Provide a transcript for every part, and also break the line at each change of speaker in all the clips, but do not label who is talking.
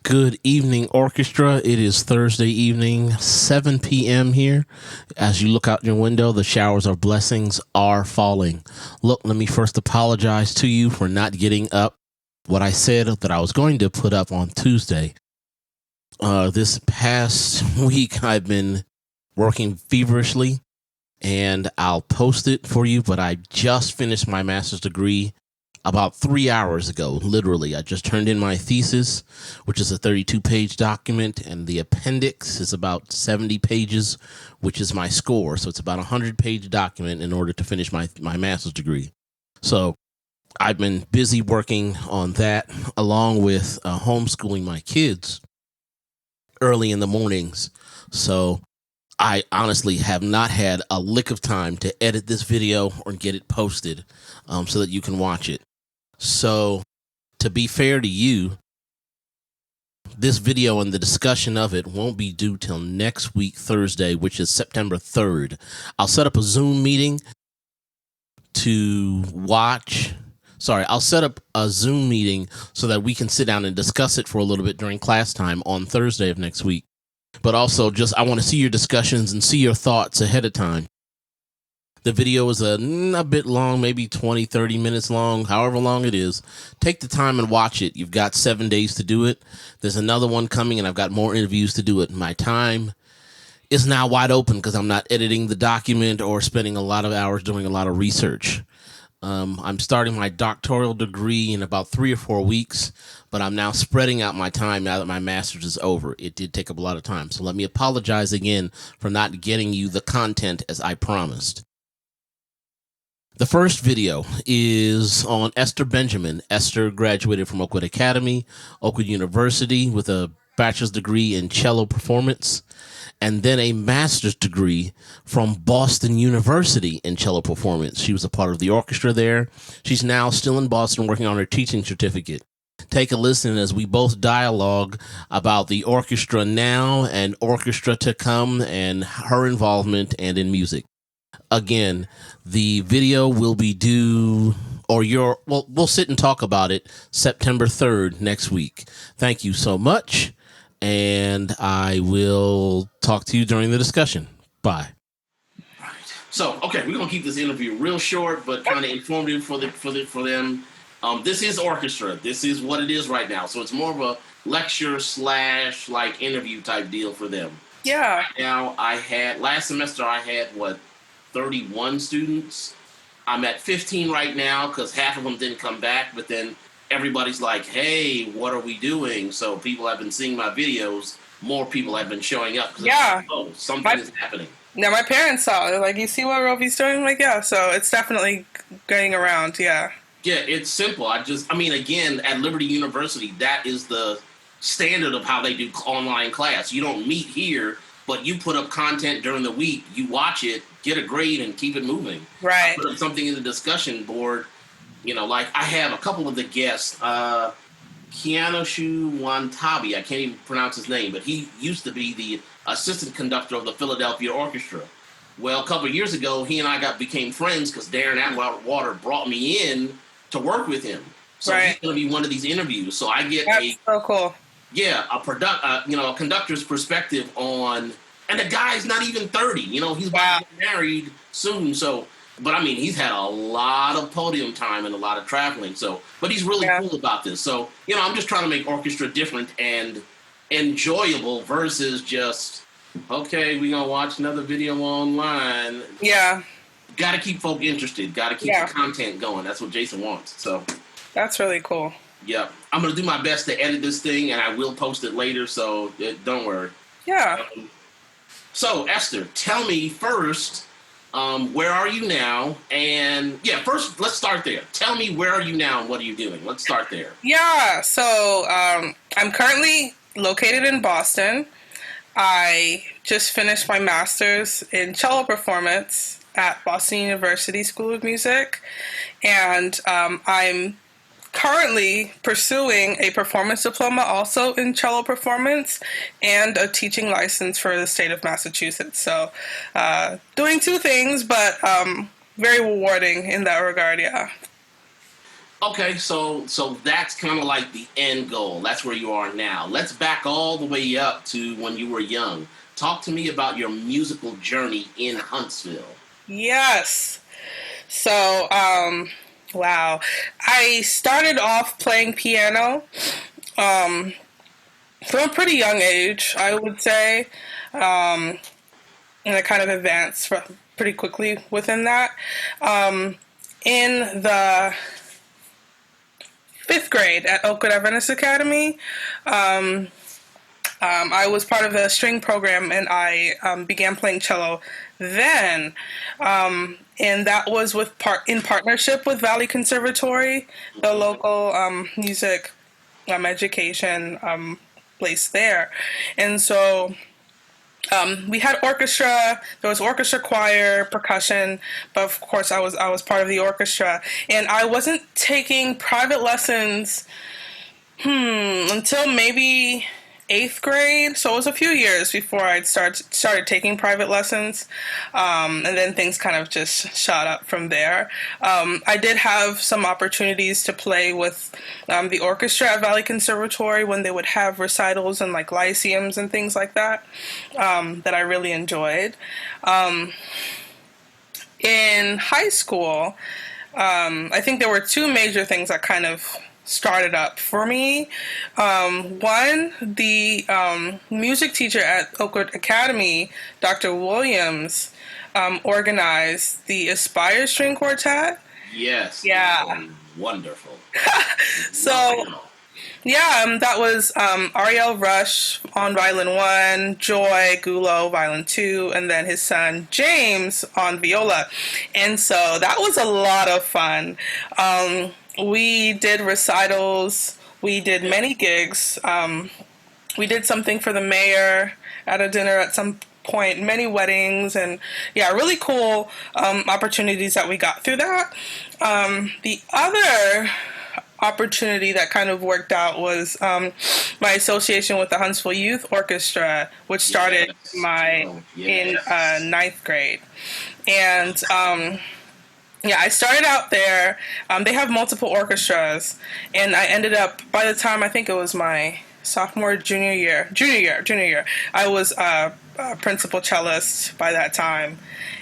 Good evening, orchestra. It is Thursday evening, 7 p.m. here. As you look out your window, the showers of blessings are falling. Look, let me first apologize to you for not getting up what I said that I was going to put up on Tuesday. This past week, I've been working feverishly, and I'll post it for you, but I just finished my master's degree about 3 hours ago. Literally, I just turned in my thesis, which is a 32-page document, and the appendix is about 70 pages, which is my score. So it's about a 100-page document in order to finish my master's degree. So I've been busy working on that, along with homeschooling my kids early in the mornings. So I honestly have not had a lick of time to edit this video or get it posted so that you can watch it. So, to be fair to you, this video and the discussion of it won't be due till next week, Thursday, which is September 3rd. I'll set up a Zoom meeting I'll set up a Zoom meeting so that we can sit down and discuss it for a little bit during class time on Thursday of next week. But also, I want to see your discussions and see your thoughts ahead of time. The video is a bit long, maybe 20, 30 minutes long, however long it is. Take the time and watch it. You've got 7 days to do it. There's another one coming, and I've got more interviews to do it. My time is now wide open because I'm not editing the document or spending a lot of hours doing a lot of research. I'm starting my doctoral degree in about 3 or 4 weeks, but I'm now spreading out my time now that my master's is over. It did take up a lot of time, so let me apologize again for not getting you the content as I promised. The first video is on Esther Benjamin. Esther graduated from Oakwood Academy, Oakwood University, with a bachelor's degree in cello performance, and then a master's degree from Boston University in cello performance. She was a part of the orchestra there. She's now still in Boston working on her teaching certificate. Take a listen as we both dialogue about the orchestra now and orchestra to come and her involvement and in music. Again, the video will be due, we'll sit and talk about it September 3rd next week. Thank you so much, and I will talk to you during the discussion. Bye. All right. So, okay, we're gonna keep this interview real short, but kind of informative for them. This is orchestra. This is what it is right now. So it's more of a lecture / like interview type deal for them.
Yeah.
Now last semester I had 31 students. I'm at 15 right now because half of them didn't come back, but then everybody's like, hey, what are we doing? So people have been seeing my videos. More people have been showing up.
Yeah.
Like, something is happening.
Yeah, my parents saw it. They're like, you see what Rovi's doing? I'm like, yeah. So it's definitely getting around, yeah.
Yeah, it's simple. Again, at Liberty University, that is the standard of how they do online class. You don't meet here, but you put up content during the week, you watch it, get a grade, and keep it moving.
Right.
I put up something in the discussion board. Like I have a couple of the guests, Kianoshu Wantabi, I can't even pronounce his name, but he used to be the assistant conductor of the Philadelphia Orchestra. Well, a couple of years ago, he and I became friends because Darren Atwater brought me in to work with him. So
right.
He's going to be one of these interviews. So I get
That's so cool.
Yeah, a conductor's perspective on, and the guy's not even 30. He's about to get married soon. So, but he's had a lot of podium time and a lot of traveling. So, but he's really cool about this. So, I'm just trying to make orchestra different and enjoyable versus just, okay, we're gonna watch another video online.
Yeah.
Got to keep folk interested. Got to keep the content going. That's what Jason wants. So,
that's really cool.
Yeah, I'm going to do my best to edit this thing, and I will post it later, so don't worry.
Yeah.
So, Esther, tell me first, where are you now? And, first, let's start there. Tell me, where are you now and what are you doing? Let's start there.
Yeah, so I'm currently located in Boston. I just finished my master's in cello performance at Boston University School of Music, and I'm currently pursuing a performance diploma also in cello performance and a teaching license for the state of Massachusetts. So doing two things, but very rewarding in that regard, yeah.
Okay, so that's kind of like the end goal. That's where you are now. Let's back all the way up to when you were young. Talk to me about your musical journey in Huntsville.
Yes. So, wow. I started off playing piano um, from a pretty young age, I would say. Um, and I kind of advanced pretty quickly within that. Um, in the fifth grade at Oakwood Adventist Academy, um, I was part of the string program, and I began playing cello then, and that was in partnership with Valley Conservatory, the local music education place there, and so. We had orchestra. There was orchestra, choir, percussion, but of course, I was part of the orchestra, and I wasn't taking private lessons until maybe eighth grade. So it was a few years before I'd started taking private lessons, and then things kind of just shot up from there. I did have some opportunities to play with the orchestra at Valley Conservatory when they would have recitals and like lyceums and things like that that I really enjoyed. In high school, I think there were two major things that kind of started up for me. One, the music teacher at Oakwood Academy, Dr. Williams, organized the Aspire String Quartet.
Yes, they
Yeah.
are wonderful.
So
Wonderful.
yeah, that was Ariel Rush on violin one, Joy Gulo violin two, and then his son James on viola. And so that was a lot of fun. We did recitals, we did many gigs. We did something for the mayor at a dinner at some point, many weddings, and yeah, really cool opportunities that we got through that. The other opportunity that kind of worked out was my association with the Huntsville Youth Orchestra, which started
Yes.
my
Oh,
in
yes.
ninth grade, and yeah, I started out there. They have multiple orchestras, and I ended up by the time I think it was my sophomore, junior year, I was a principal cellist by that time,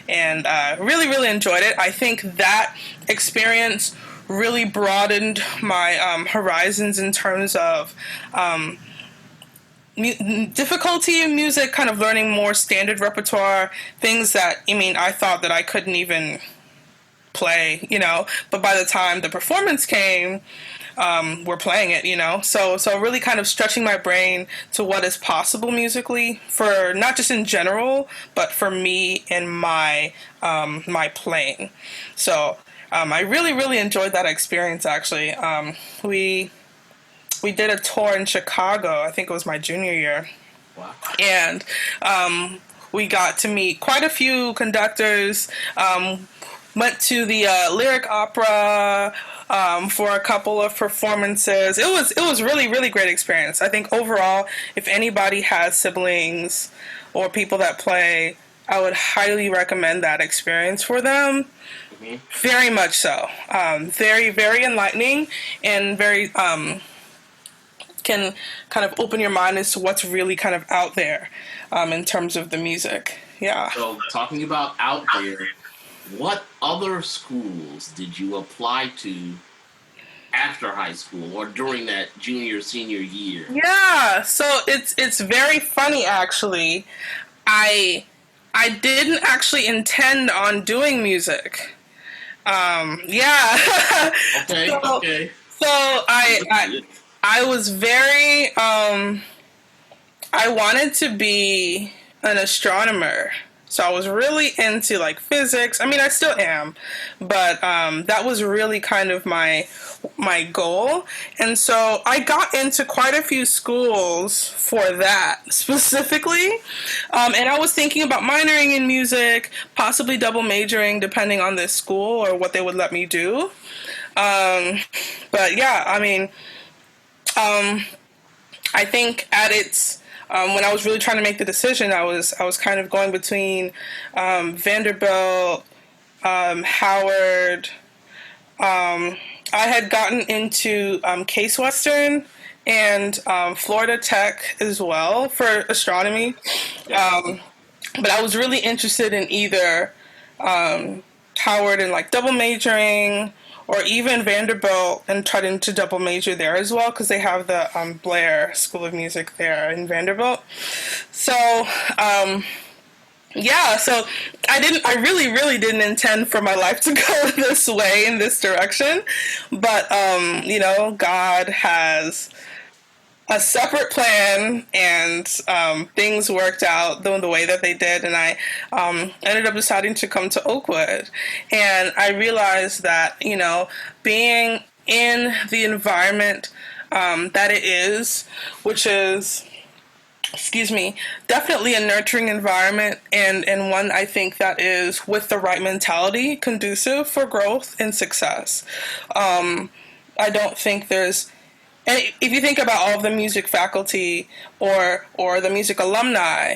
and really, really enjoyed it. I think that experience really broadened my horizons in terms of difficulty in music, kind of learning more standard repertoire, things that I thought that I couldn't even play, but by the time the performance came, we're playing it, so really kind of stretching my brain to what is possible musically, for not just in general, but for me and my playing. So I really, really enjoyed that experience. Actually, we did a tour in Chicago. I think it was my junior year,
Wow.
and we got to meet quite a few conductors. Went to the lyric opera for a couple of performances. It was really, really great experience. I think overall, if anybody has siblings or people that play, I would highly recommend that experience for them.
Mhm.
Very much so. Very, very enlightening, and very can kind of open your mind as to what's really kind of out there in terms of the music. Yeah.
So, talking about out there, what other schools did you apply to after high school or during that junior senior year?
Yeah, so it's very funny actually. I I didn't actually intend on doing music. Yeah.
Okay,
so
okay.
so I, I
Understood.
I was very I wanted to be an astronomer. So I was really into like physics. I still am, but that was really kind of my goal. And so I got into quite a few schools for that specifically. And I was thinking about minoring in music, possibly double majoring depending on the school or what they would let me do. Um, but yeah, I think at its when I was really trying to make the decision, I was kind of going between Vanderbilt, Howard. I had gotten into Case Western and Florida Tech as well for astronomy. But I was really interested in either Howard and like double majoring, or even Vanderbilt and tried to double major there as well because they have the Blair School of Music there in Vanderbilt. So yeah, so I really, really didn't intend for my life to go this way, in this direction. But, God has a separate plan, and things worked out the way that they did. And I ended up deciding to come to Oakwood. And I realized that, being in the environment that it is, which is, excuse me, definitely a nurturing environment, and one I think that is, with the right mentality, conducive for growth and success. I don't think there's, and if you think about all of the music faculty or the music alumni,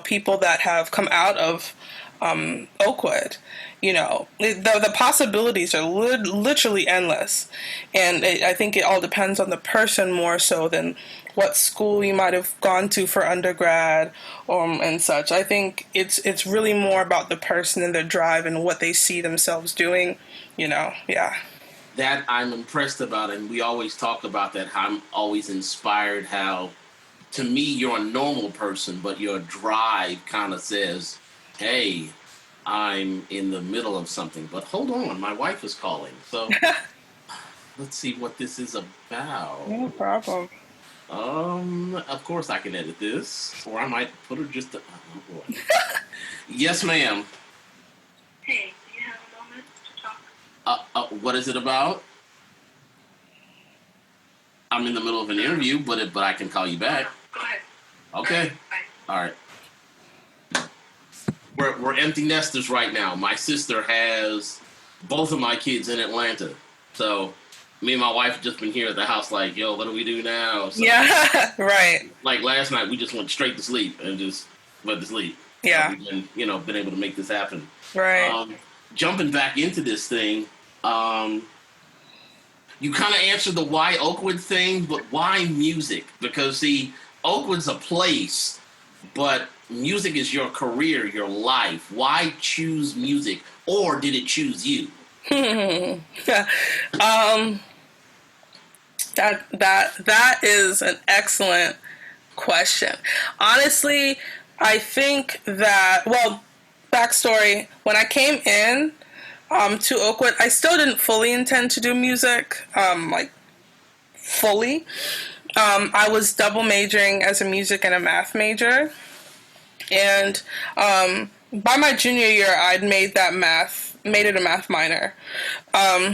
people that have come out of Oakwood, the possibilities are literally endless, and I think it all depends on the person more so than what school you might have gone to for undergrad, and such. I think it's really more about the person and their drive and what they see themselves doing. Yeah.
That I'm impressed about, and we always talk about that. How I'm always inspired. How, to me, you're a normal person, but your drive kind of says, "Hey, I'm in the middle of something." But hold on, my wife is calling, so let's see what this is about.
No problem.
Of course I can edit this, or I might put her just. Oh boy. Yes, ma'am.
Hey, do you have a moment to talk?
What is it about? I'm in the middle of an interview, but I can call you back.
Go ahead.
Okay.
Bye.
All right. We're empty nesters right now. My sister has both of my kids in Atlanta, so me and my wife have just been here at the house, like, yo, what do we do now? So,
Yeah. Right.
like last night, we just went straight to sleep and just went to sleep.
Yeah.
So we've been able to make this happen.
Right.
Jumping back into this thing, you kind of answered the why Oakwood thing, but why music? Because, see, Oakwood's a place, but music is your career, your life. Why choose music? Or did it choose you?
That is an excellent question. Honestly, I think that, well, backstory, when I came in to Oakwood, I still didn't fully intend to do music, like fully. I was double majoring as a music and a math major. And by my junior year, I'd made it a math minor.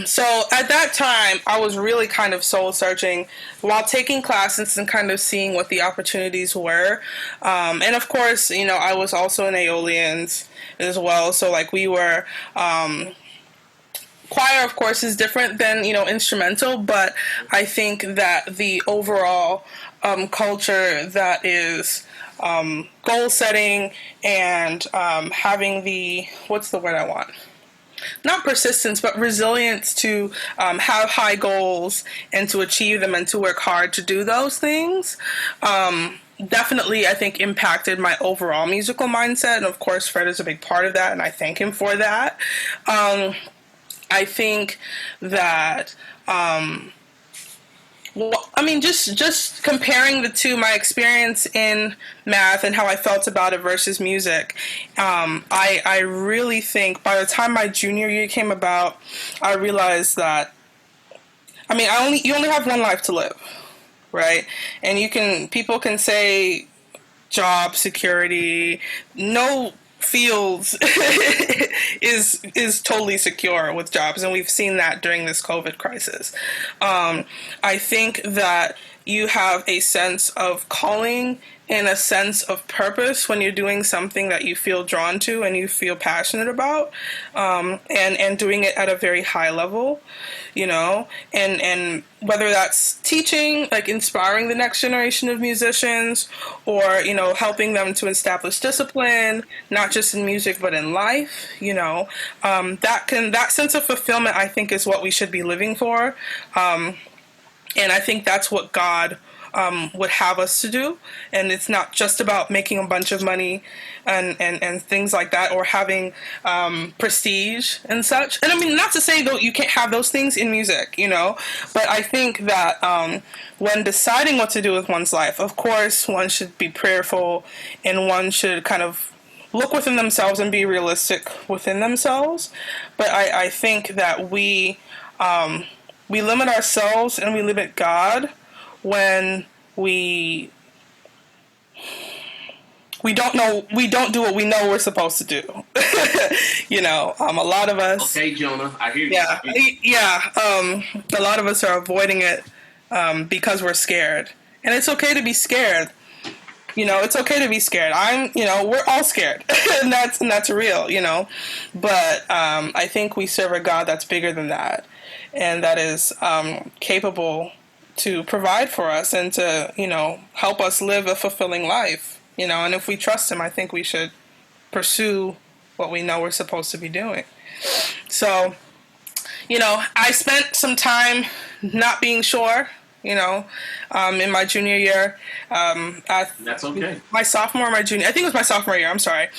So at that time, I was really kind of soul searching while taking classes and kind of seeing what the opportunities were. And of course, I was also in Aeolians as well. So like we were, choir, of course, is different than, instrumental, but I think that the overall culture that is goal setting and having what's the word I want? Not persistence, but resilience to have high goals and to achieve them and to work hard to do those things. Definitely, I think, impacted my overall musical mindset. And of course, Fred is a big part of that, and I thank him for that. I think that, just comparing the two, my experience in math and how I felt about it versus music, I really think by the time my junior year came about, I realized that, you only have one life to live, right? And people can say job security, no fields is totally secure with jobs, and we've seen that during this COVID crisis. I think that you have a sense of calling and a sense of purpose when you're doing something that you feel drawn to and you feel passionate about, and doing it at a very high level, and whether that's teaching, like inspiring the next generation of musicians, or helping them to establish discipline, not just in music but in life. That sense of fulfillment, I think, is what we should be living for. And I think that's what God would have us to do. And it's not just about making a bunch of money and things like that, or having prestige and such. And I mean, not to say though you can't have those things in music, but I think that when deciding what to do with one's life, of course, one should be prayerful, and one should kind of look within themselves and be realistic within themselves. But I think that we limit ourselves and we limit God when we don't do what we know we're supposed to do. A lot of us.
Okay, Jonah, I hear you.
Yeah. A lot of us are avoiding it because we're scared, and it's okay to be scared. It's okay to be scared. We're all scared, and that's real. But I think we serve a God that's bigger than that, and that is capable to provide for us and to, help us live a fulfilling life, and if we trust him, I think we should pursue what we know we're supposed to be doing. So, I spent some time not being sure, in my junior year.
That's okay.
My sophomore, my junior, I think it was my sophomore year, I'm sorry.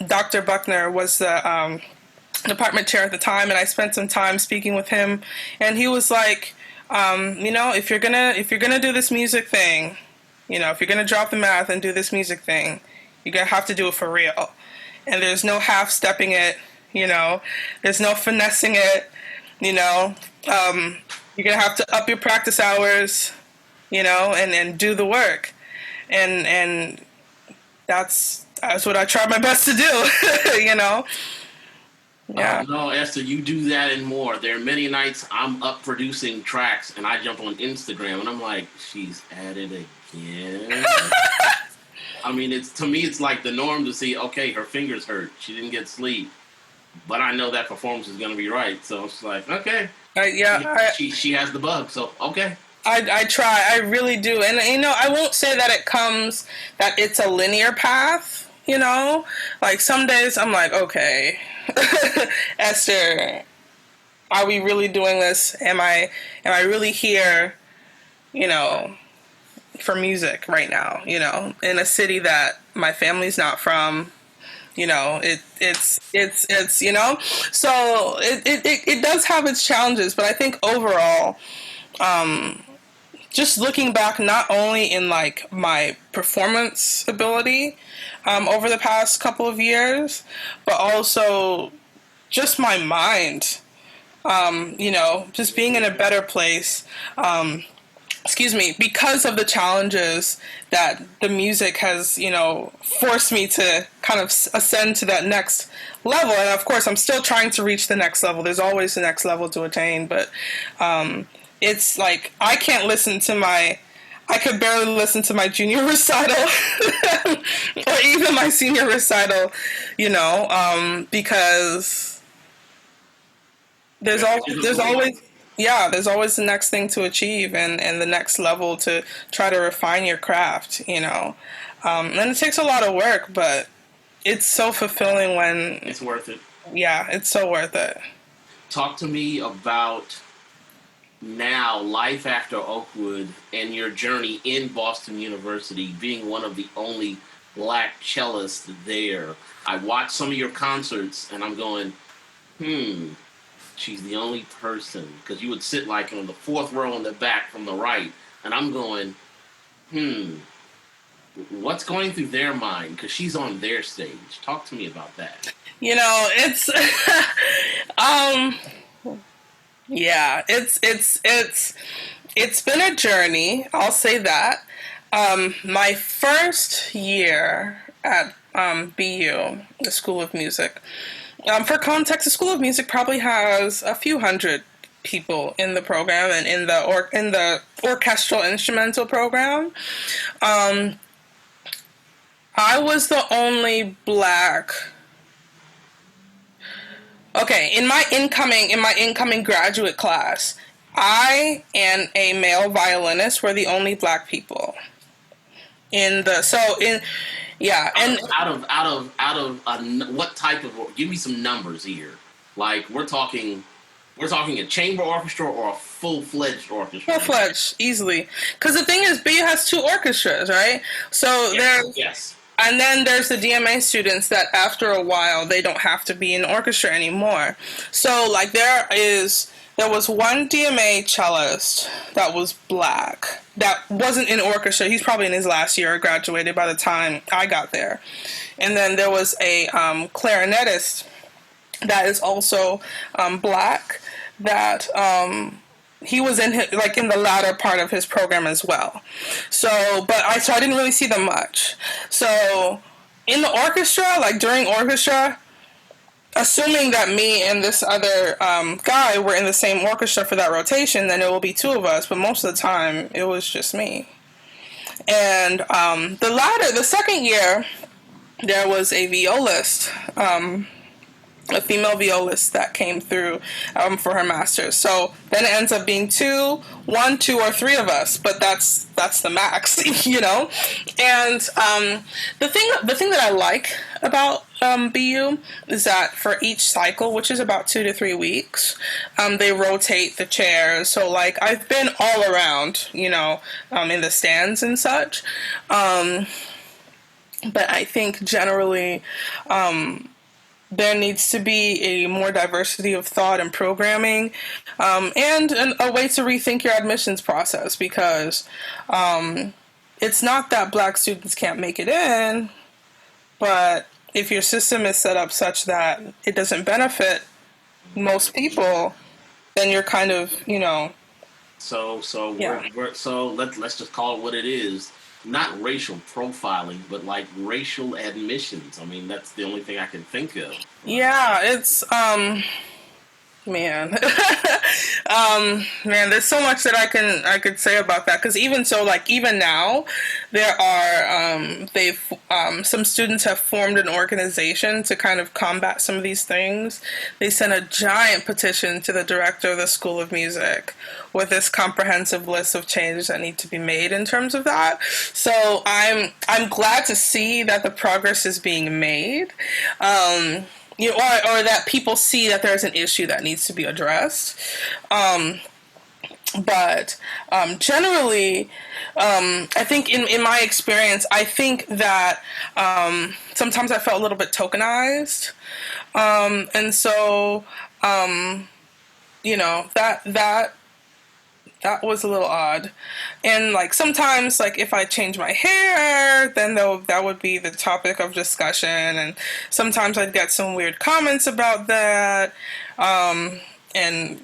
Dr. Buckner was the department chair at the time, and I spent some time speaking with him, and he was like, if you're gonna do this music thing, if you're gonna drop the math and do this music thing, you're gonna have to do it for real. And there's no half stepping it, there's no finessing it, you're gonna have to up your practice hours, and do the work. And that's what I try my best to do, Yeah.
No, Esther, you do that and more. There are many nights I'm up producing tracks and I jump on Instagram and I'm like, she's at it again. I mean, to me, it's like the norm to see, okay, her fingers hurt. She didn't get sleep. But I know that performance is going to be right. So it's like, okay. She has the bug. So, okay.
I try. I really do. And, I won't say that that it's a linear path, Like some days I'm like, okay, Esther, are we really doing this? Am I really here, for music right now, in a city that my family's not from, it's so it does have its challenges, but I think overall, just looking back, not only in like my performance ability over the past couple of years, but also just my mind, just being in a better place, because of the challenges that the music has, forced me to kind of ascend to that next level. And of course, I'm still trying to reach the next level. There's always the next level to attain, but it's like I could barely listen to my junior recital or even my senior recital, because there's always the next thing to achieve and the next level to try to refine your craft, and it takes a lot of work, but it's so fulfilling when
it's worth it.
Yeah, it's so worth it.
Talk to me about now life after Oakwood and your journey in Boston University, being one of the only black cellists there. I watched some of your concerts and I'm going, she's the only person, because you would sit like on the fourth row in the back from the right, and I'm going, what's going through their mind, because she's on their stage. Talk to me about that.
It's yeah, it's been a journey, I'll say that. My first year at BU, the School of Music. For context, the School of Music probably has a few hundred people in the program and in the orchestral instrumental program. I was the only black. Okay, in my incoming graduate class, I and a male violinist were the only black people in the yeah. And
what type of? Give me some numbers here. Like we're talking a chamber orchestra or a full-fledged orchestra.
full-fledged easily, because the thing is, BU has two orchestras, right? So
Yes.
and then there's the DMA students that after a while they don't have to be in orchestra anymore. So like there was one DMA cellist that was black that wasn't in orchestra. He's probably in his last year or graduated by the time I got there. And then there was a clarinetist that is also black that he was in in the latter part of his program as well. So I didn't really see them much. So in the orchestra, like during orchestra, assuming that me and this other guy were in the same orchestra for that rotation, then it will be two of us. But most of the time, it was just me. And the second year, there was a violist. A female violist that came through for her master's. So then it ends up being one, two, or three of us, but that's the max, you know. And the thing that I like about BU is that for each cycle, which is about 2 to 3 weeks, they rotate the chairs. So like I've been all around, you know, in the stands and such. But I think generally. There needs to be a more diversity of thought and programming, and a way to rethink your admissions process, because it's not that black students can't make it in, but if your system is set up such that it doesn't benefit most people, then you're kind of, you know.
Let's just call it what it is. Not racial profiling, but like racial admissions. I mean, that's the only thing I can think of.
Yeah, it's man. Man, there's so much that I could say about that, because even now there are some students have formed an organization to kind of combat some of these things. They sent a giant petition to the director of the School of Music with this comprehensive list of changes that need to be made in terms of that. So I'm glad to see that the progress is being made. You know, or that people see that there's an issue that needs to be addressed. But generally, I think in my experience, I think that sometimes I felt a little bit tokenized. And so, you know, that was a little odd. And like sometimes, like if I change my hair, then that would be the topic of discussion. And sometimes I'd get some weird comments about that, and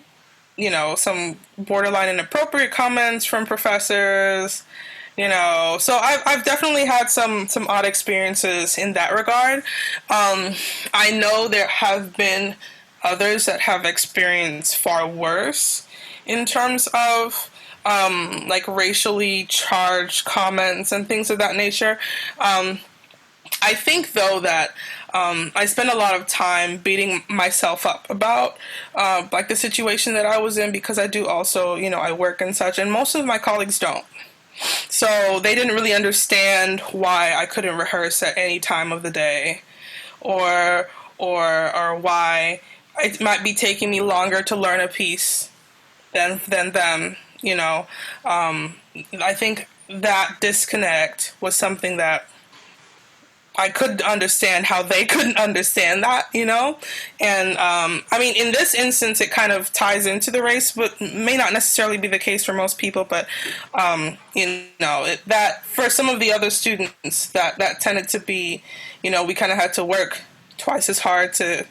you know, some borderline inappropriate comments from professors. You know, so I've definitely had some odd experiences in that regard. I know there have been others that have experienced far worse in terms of like racially charged comments and things of that nature. I think though that I spend a lot of time beating myself up about like the situation that I was in, because I do also, you know, I work and such, and most of my colleagues don't. So they didn't really understand why I couldn't rehearse at any time of the day, or why it might be taking me longer to learn a piece than them, you know. I think that disconnect was something that I couldn't understand how they couldn't understand that, you know. And I mean, in this instance, it kind of ties into the race, but may not necessarily be the case for most people. But you know, that for some of the other students, that tended to be, you know, we kind of had to work twice as hard to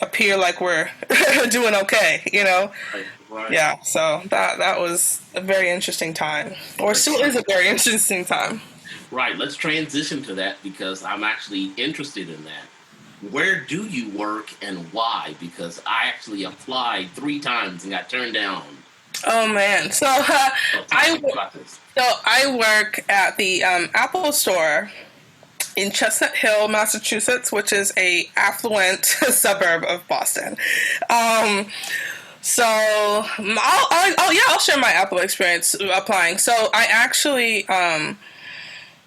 appear like we're doing okay, you know.
Right.
Yeah, so that was a very interesting time, or still is a very interesting time.
Right. Let's transition to that, because I'm actually interested in that. where do you work and why? Because I actually applied 3 times and got turned down.
Oh man, so
So talk to me about this.
I work at the Apple Store in Chestnut Hill, Massachusetts, which is a affluent suburb of Boston. Um, I'll share my Apple experience applying. So I actually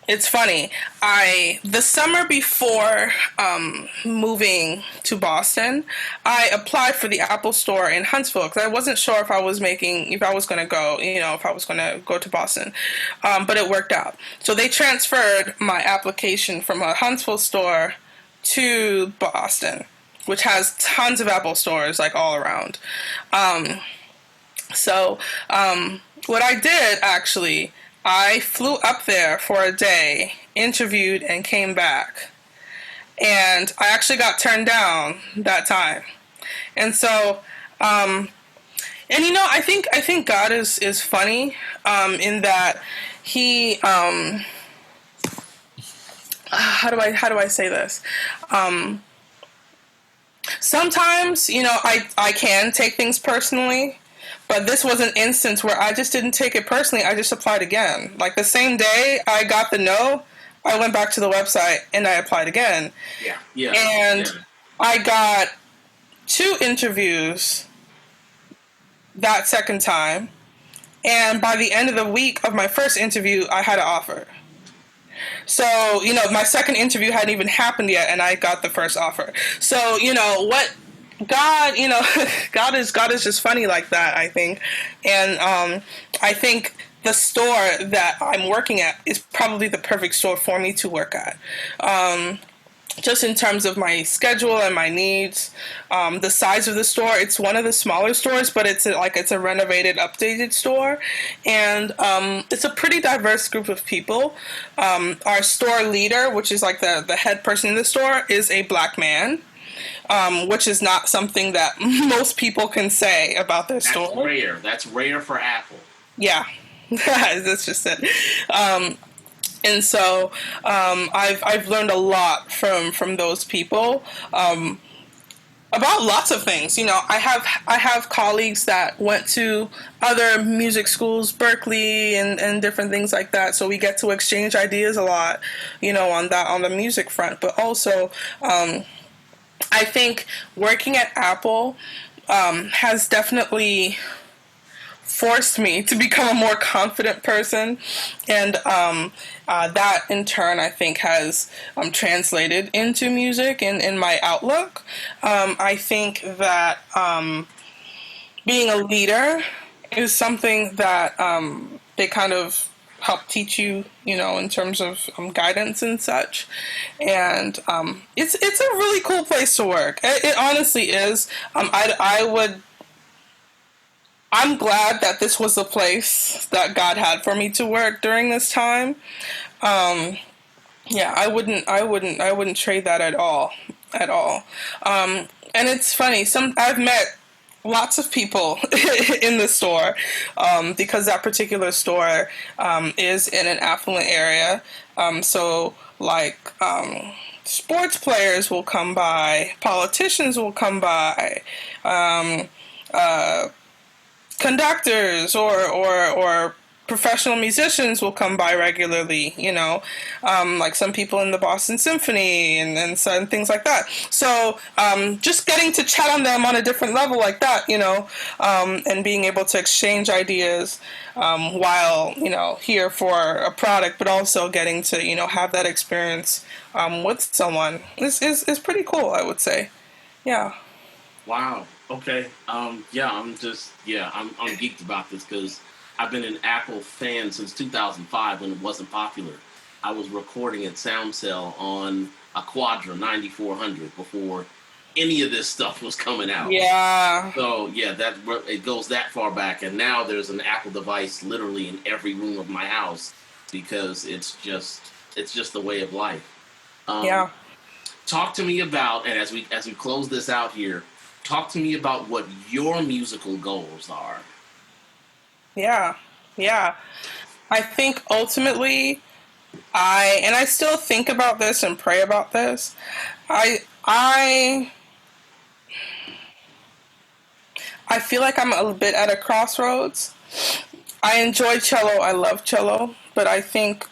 it's funny. The summer before moving to Boston, I applied for the Apple Store in Huntsville because I wasn't sure if I was going to go, if I was going to go to Boston, but it worked out. So they transferred my application from a Huntsville store to Boston, which has tons of Apple stores like all around. Um, so what I did actually, I flew up there for a day, interviewed, and came back. And I actually got turned down that time. And so, and I think God is funny in that He how do I say this? Sometimes I can take things personally, but this was an instance where I just didn't take it personally. I just applied again. Like the same day I got the no, I went back to the website and I applied again.
Yeah, yeah,
And
yeah.
I got 2 interviews that second time. And by the end of the week of my first interview, I had an offer. So, my second interview hadn't even happened yet and I got the first offer. So, what God, God is just funny like that, I think. And I think the store that I'm working at is probably the perfect store for me to work at. Just in terms of my schedule and my needs, the size of the store, it's one of the smaller stores, but it's a renovated, updated store, and it's a pretty diverse group of people. Our store leader, which is like the head person in the store, is a black man, which is not something that most people can say about their store.
That's rare. That's rare for Apple.
Yeah, that's just it. And so I've learned a lot from those people about lots of things. I have colleagues that went to other music schools, Berkeley, and different things like that. So we get to exchange ideas a lot, on the music front. But also, I think working at Apple has definitely forced me to become a more confident person, and that in turn I think has translated into music and in my outlook. I think that being a leader is something that they kind of help teach you, in terms of guidance and such. And it's a really cool place to work. It honestly is. I'm glad that this was the place that God had for me to work during this time. Yeah, I wouldn't trade that at all. And it's funny. I've met lots of people in the store because that particular store is in an affluent area. So like. Sports players will come by, politicians will come by, conductors or professional musicians will come by regularly, like some people in the Boston Symphony and things like that. So just getting to chat on them on a different level like that, and being able to exchange ideas while, here for a product, but also getting to, have that experience with someone is pretty cool, I would say. Yeah.
Wow. Okay. Yeah. I'm geeked about this because I've been an Apple fan since 2005 when it wasn't popular. I was recording at SoundCell on a Quadra 9400 before any of this stuff was coming out.
Yeah.
So yeah, it goes that far back, and now there's an Apple device literally in every room of my house because it's just the way of life.
Yeah.
Talk to me about, and as we close this out here, talk to me about what your musical goals are.
Yeah. Yeah. I think ultimately I still think about this and pray about this. I I I feel like I'm a bit at a crossroads. I enjoy cello. I love cello, but I think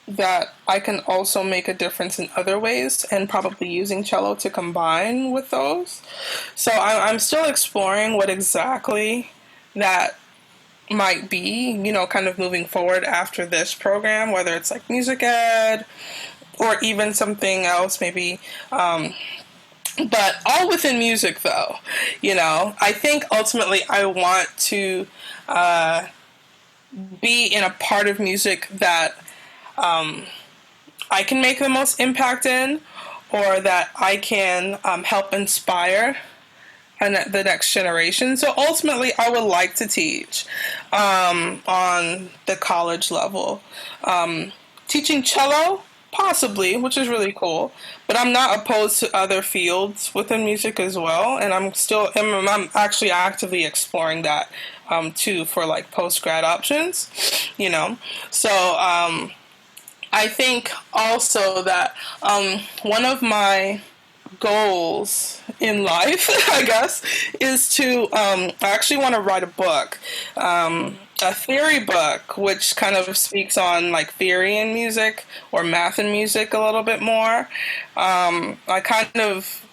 that I can also make a difference in other ways and probably using cello to combine with those. So I'm still exploring what exactly that might be, kind of moving forward after this program, whether it's like music ed or even something else, maybe. But all within music, though. I think ultimately I want to be in a part of music that I can make the most impact in, or that I can help inspire the next generation. So ultimately, I would like to teach on the college level. Teaching cello, possibly, which is really cool. But I'm not opposed to other fields within music as well, and I'm actually actively exploring that too for like post grad options. You know, so. I think also that one of my goals in life, I guess, is to I actually want to write a book, a theory book, which kind of speaks on like theory in music or math in music a little bit more. I kind of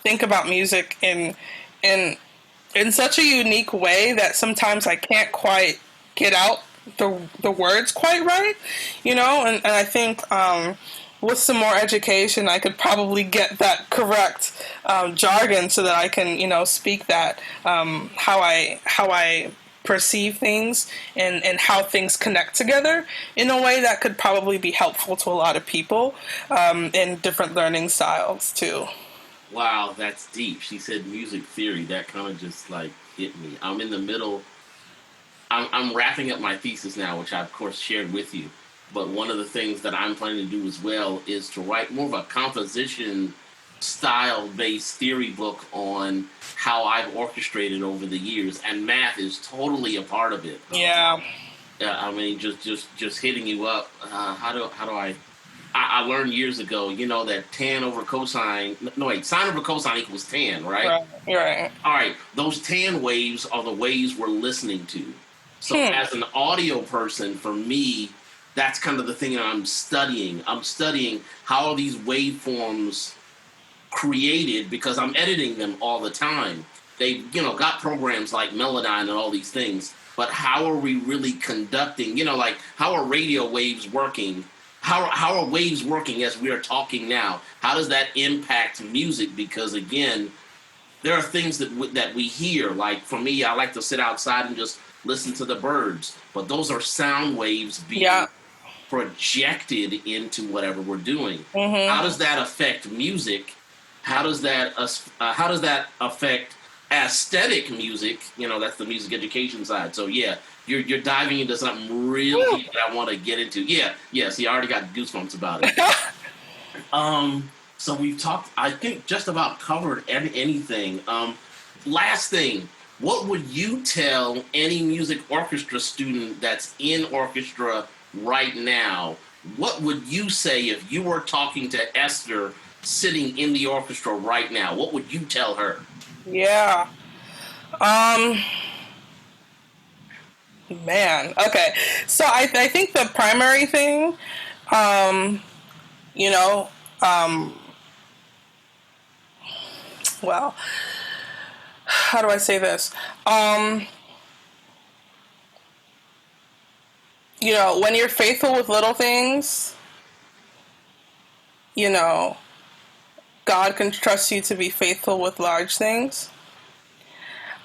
think about music in in such a unique way that sometimes I can't quite get out the words quite right, and I think with some more education I could probably get that correct jargon so that I can speak that how I perceive things and how things connect together in a way that could probably be helpful to a lot of people in different learning styles too.
Wow, that's deep. She said music theory. That kind of just like hit me. I'm in the middle. I'm wrapping up my thesis now, which I of course shared with you. But one of the things that I'm planning to do as well is to write more of a composition style based theory book on how I've orchestrated over the years, and math is totally a part of it.
Yeah.
I mean, just hitting you up. How do I learned years ago, that tan over cosine. No, wait, sine over cosine equals tan, right?
Right. Right.
All right, those tan waves are the waves we're listening to. So, as an audio person, for me, that's kind of the thing that I'm studying. I'm studying how are these waveforms created because I'm editing them all the time. They, got programs like Melodyne and all these things. But how are we really conducting? Like how are radio waves working? How are waves working as we are talking now? How does that impact music? Because again, there are things that we hear. Like for me, I like to sit outside and just listen to the birds. But those are sound waves being
Yeah.
projected into whatever we're doing. How
Mm-hmm.
does that affect music? How does that affect aesthetic music? That's the music education side. So yeah, you're diving into something really deep that I want to get into. Yeah. See, I already got goosebumps about it. So we've talked. I think just about covered anything. Last thing, what would you tell any music orchestra student that's in orchestra right now? What would you say if you were talking to Esther sitting in the orchestra right now? What would you tell her?
Yeah. Um. Man. Okay. So I think the primary thing, um, you know, um, well, how do I say this? Um, when you're faithful with little things, you know, God can trust you to be faithful with large things.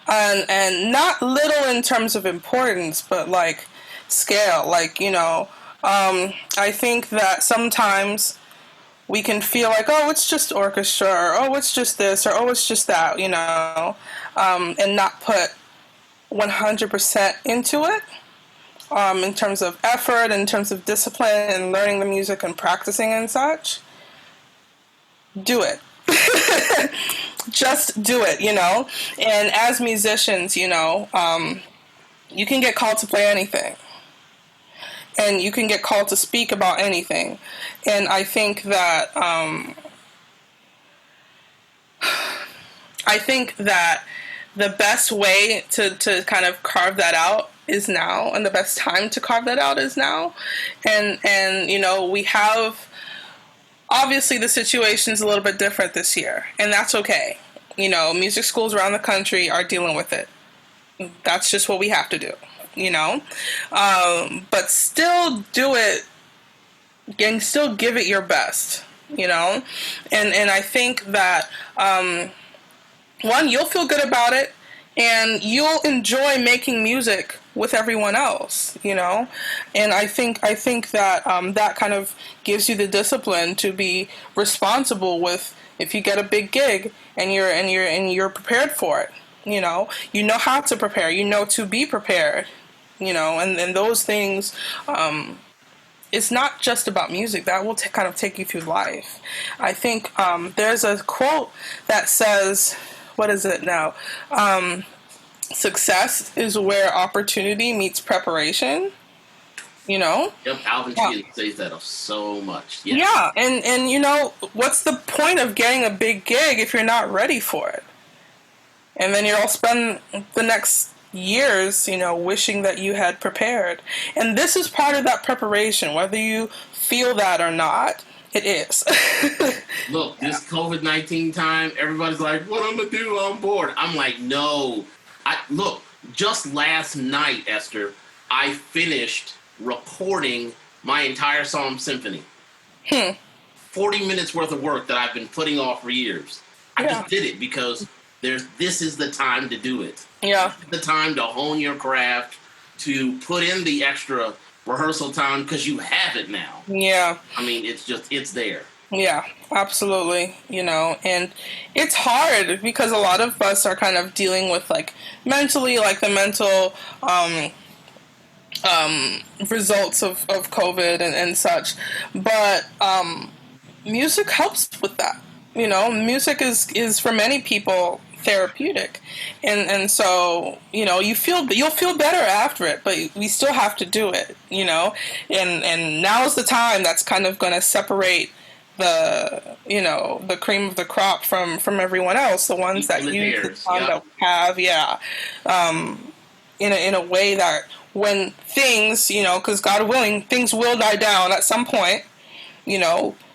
And not little in terms of importance, but like scale. Like, I think that sometimes we can feel like, oh, it's just orchestra, or oh, it's just this, or oh, it's just that, and not put 100% into it in terms of effort, in terms of discipline, and learning the music and practicing and such. Do it. Just do it, And as musicians, you can get called to play anything. And you can get called to speak about anything. And I think that I think that the best way to kind of carve that out is now, and the best time to carve that out is now. And we have, obviously the situation's a little bit different this year, and that's okay. Music schools around the country are dealing with it. That's just what we have to do. You know, but still do it and still give it your best. And I think that one, you'll feel good about it, and you'll enjoy making music with everyone else. And I think that that kind of gives you the discipline to be responsible with, if you get a big gig and you're prepared for it. You know how to prepare. You know to be prepared. And those things. It's not just about music. That will kind of take you through life. I think there's a quote that says, what is it now? Success is where opportunity meets preparation.
Yep, Alvin
Yeah.
Cheetah says that so much. Yes.
Yeah, and what's the point of getting a big gig if you're not ready for it? And then you'll spend the next years, wishing that you had prepared. And this is part of that preparation, whether you feel that or not. It is.
Look, this COVID-19 time, everybody's like, "What I'm gonna do? I'm bored." I'm like, "No." Look. Just last night, Esther, I finished recording my entire Psalm Symphony. 40 minutes worth of work that I've been putting off for years. I
Yeah.
just did it because this is the time to do it.
Yeah.
The time to hone your craft, to put in the extra rehearsal time because you have it now.
Yeah.
I mean, it's there.
Yeah, absolutely. And it's hard because a lot of us are kind of dealing with mentally, the mental results of COVID and such. But music helps with that. Music is for many people therapeutic, and so you'll feel better after it, but we still have to do it. And now's the time that's kind of going to separate the cream of the crop from everyone else, the ones that use the time that we have, in a way that when things, because God willing, things will die down at some point.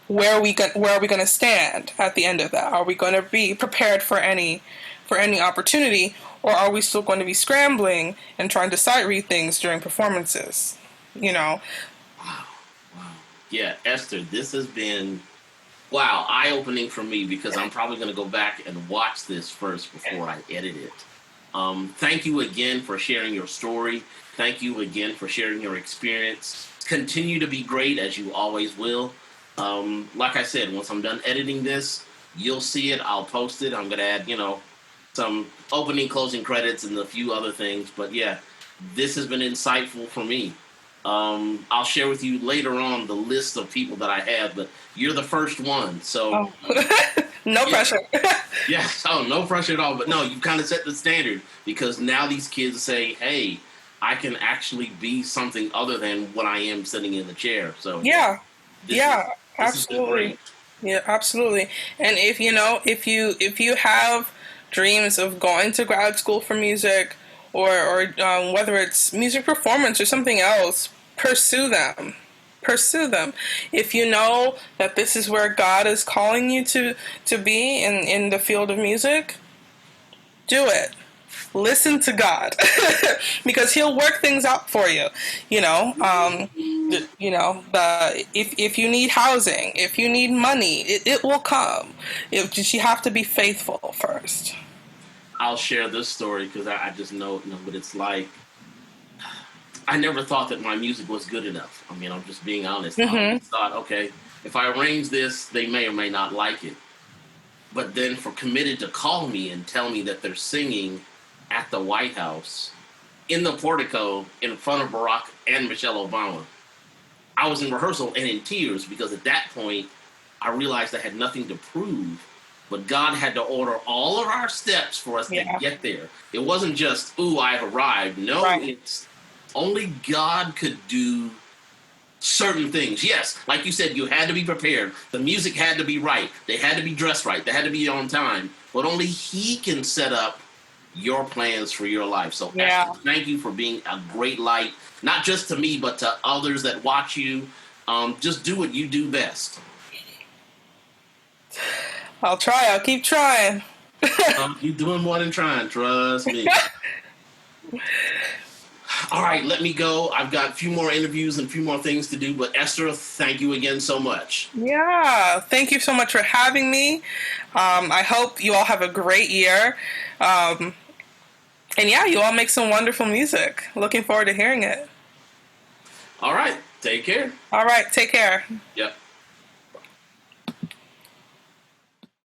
Where are we going to stand at the end of that? Are we going to be prepared for any opportunity, or are we still going to be scrambling and trying to sight read things during performances?
Wow. Yeah, Esther, this has been eye-opening for me because I'm probably going to go back and watch this first before I edit it. Thank you again for sharing your story. Thank you again for sharing your experience. Continue to be great as you always will. Like I said, once I'm done editing this, you'll see it. I'll post it. I'm going to add, some opening, closing credits and a few other things. But yeah, this has been insightful for me. I'll share with you later on the list of people that I have, but you're the first one. So
no pressure.
Yes. Oh, no pressure at all. But no, you kind of set the standard because now these kids say, "Hey, I can actually be something other than what I am sitting in the chair." So
Yeah.
this
Yeah.
this has been
Absolutely.
great.
Yeah, absolutely. And if you have dreams of going to grad school for music, or whether it's music performance or something else, pursue them. Pursue them. If you know that this is where God is calling you to be in the field of music, do it. Listen to God, because He'll work things out for you. If you need housing, if you need money, it will come. You have to be faithful first.
I'll share this story because I just know, but it's like I never thought that my music was good enough. I mean, I'm just being honest. I always thought, okay, if I arrange this, they may or may not like it. But then for Committed to call me and tell me that they're singing at the White House in the portico in front of Barack and Michelle Obama, I was in rehearsal and in tears because at that point I realized I had nothing to prove. But God had to order all of our steps for us to get there. It wasn't just, "Ooh, I've arrived." No, It's only God could do certain things. Yes, like you said, you had to be prepared. The music had to be right. They had to be dressed right. They had to be on time. but only he can set up your plans for your life. So,
Yeah.
Esther, thank you for being a great light, not just to me, but to others that watch you. Just do what you do best.
I'll try. I'll keep trying.
You're doing more than trying, trust me. All right, let me go. I've got a few more interviews and a few more things to do, but Esther, thank you again so much.
Yeah. Thank you so much for having me. I hope you all have a great year. And yeah, you all make some wonderful music. Looking forward to hearing it.
All right, take care.
All right. Take care.
Yep.